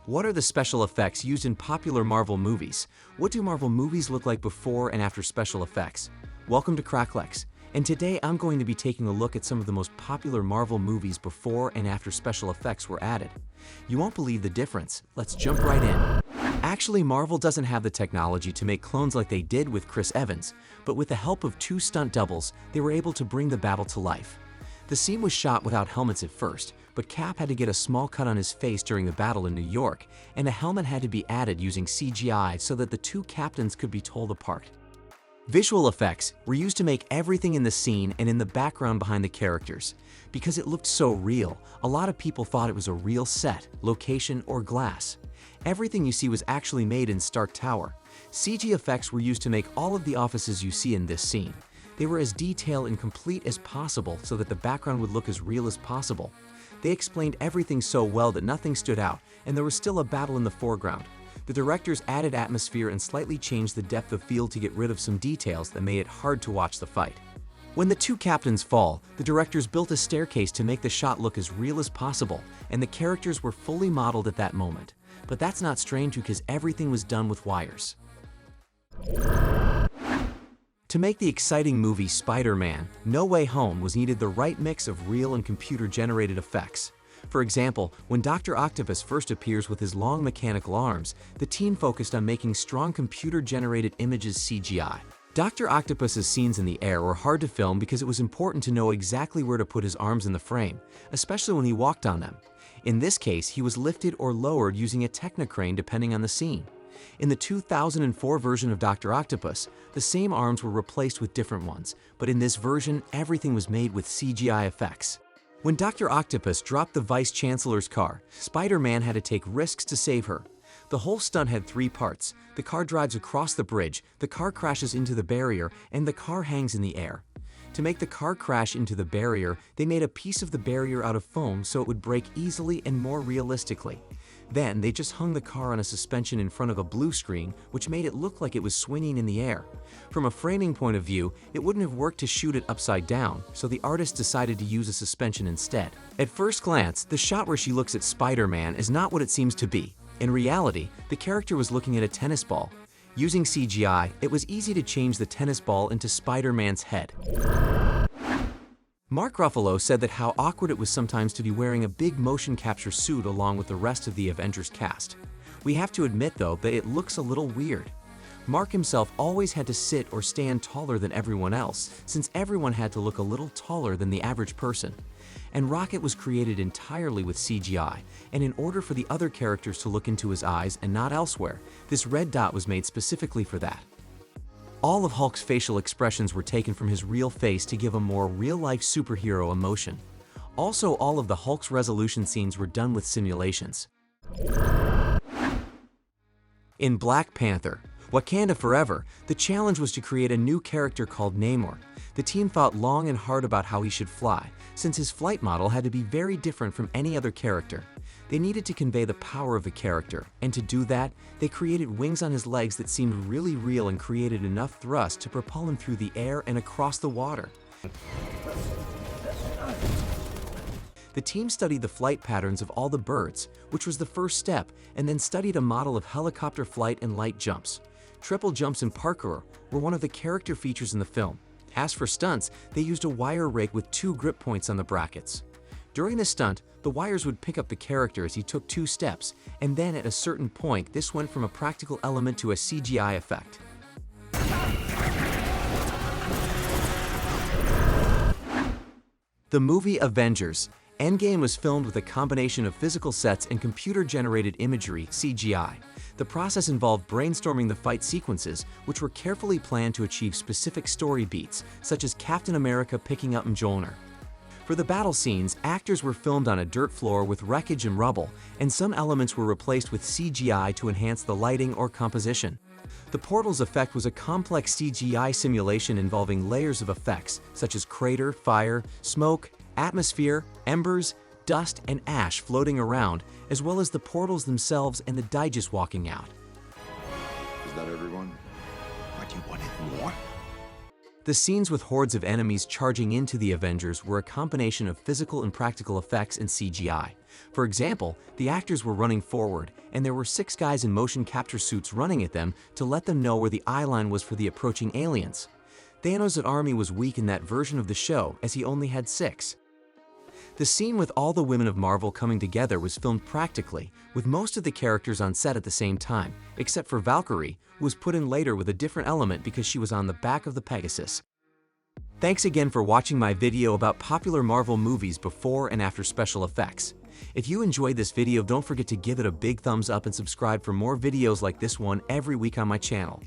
What are the special effects used in popular Marvel movies? What do Marvel movies look like before and after special effects? Welcome to Cracklex, and today I'm going to be taking a look at some of the most popular Marvel movies before and after special effects were added. You won't believe the difference. Let's jump right in. Actually, Marvel doesn't have the technology to make clones like they did with Chris Evans, but with the help of 2 stunt doubles, they were able to bring the battle to life. The scene was shot without helmets at first, but Cap had to get a small cut on his face during the battle in New York, and a helmet had to be added using CGI so that the 2 captains could be told apart. Visual effects were used to make everything in the scene and in the background behind the characters. Because it looked so real, a lot of people thought it was a real set, location, or glass. Everything you see was actually made in Stark Tower. CG effects were used to make all of the offices you see in this scene. They were as detailed and complete as possible so that the background would look as real as possible. They explained everything so well that nothing stood out, and there was still a battle in the foreground. The directors added atmosphere and slightly changed the depth of field to get rid of some details that made it hard to watch the fight. When the 2 captains fall, the directors built a staircase to make the shot look as real as possible, and the characters were fully modeled at that moment. But that's not strange because everything was done with wires. To make the exciting movie Spider-Man: No Way Home was needed the right mix of real and computer-generated effects. For example, when Dr. Octopus first appears with his long mechanical arms, the team focused on making strong computer-generated images CGI. Dr. Octopus's scenes in the air were hard to film because it was important to know exactly where to put his arms in the frame, especially when he walked on them. In this case, he was lifted or lowered using a technocrane depending on the scene. In the 2004 version of Dr. Octopus, the same arms were replaced with different ones, but in this version, everything was made with CGI effects. When Dr. Octopus dropped the Vice Chancellor's car, Spider-Man had to take risks to save her. The whole stunt had 3 parts. The car drives across the bridge, the car crashes into the barrier, and the car hangs in the air. To make the car crash into the barrier, they made a piece of the barrier out of foam so it would break easily and more realistically. Then, they just hung the car on a suspension in front of a blue screen, which made it look like it was swinging in the air. From a framing point of view, it wouldn't have worked to shoot it upside down, so the artist decided to use a suspension instead. At first glance, the shot where she looks at Spider-Man is not what it seems to be. In reality, the character was looking at a tennis ball. Using CGI, it was easy to change the tennis ball into Spider-Man's head. Mark Ruffalo said that how awkward it was sometimes to be wearing a big motion capture suit along with the rest of the Avengers cast. We have to admit, though, that it looks a little weird. Mark himself always had to sit or stand taller than everyone else, since everyone had to look a little taller than the average person. And Rocket was created entirely with CGI, and in order for the other characters to look into his eyes and not elsewhere, this red dot was made specifically for that. All of Hulk's facial expressions were taken from his real face to give a more real-life superhero emotion. Also, all of the Hulk's resolution scenes were done with simulations. In Black Panther: Wakanda Forever, the challenge was to create a new character called Namor. The team thought long and hard about how he should fly, since his flight model had to be very different from any other character. They needed to convey the power of the character, and to do that, they created wings on his legs that seemed really real and created enough thrust to propel him through the air and across the water. The team studied the flight patterns of all the birds, which was the first step, and then studied a model of helicopter flight and light jumps. Triple jumps and parkour were one of the character features in the film. As for stunts, they used a wire rake with 2 grip points on the brackets. During the stunt, the wires would pick up the character as he took 2 steps, and then at a certain point, this went from a practical element to a CGI effect. The movie Avengers Endgame was filmed with a combination of physical sets and computer-generated imagery, CGI. The process involved brainstorming the fight sequences, which were carefully planned to achieve specific story beats, such as Captain America picking up Mjolnir. For the battle scenes, actors were filmed on a dirt floor with wreckage and rubble, and some elements were replaced with CGI to enhance the lighting or composition. The portals effect was a complex CGI simulation involving layers of effects, such as crater, fire, smoke, atmosphere, embers, dust, and ash floating around, as well as the portals themselves and the digest walking out. Is that everyone? Why do you want it more? The scenes with hordes of enemies charging into the Avengers were a combination of physical and practical effects and CGI. For example, the actors were running forward, and there were 6 guys in motion capture suits running at them to let them know where the eye line was for the approaching aliens. Thanos' army was weak in that version of the show, as he only had 6. The scene with all the women of Marvel coming together was filmed practically, with most of the characters on set at the same time, except for Valkyrie, who was put in later with a different element because she was on the back of the Pegasus. Thanks again for watching my video about popular Marvel movies before and after special effects. If you enjoyed this video, don't forget to give it a big thumbs up and subscribe for more videos like this one every week on my channel.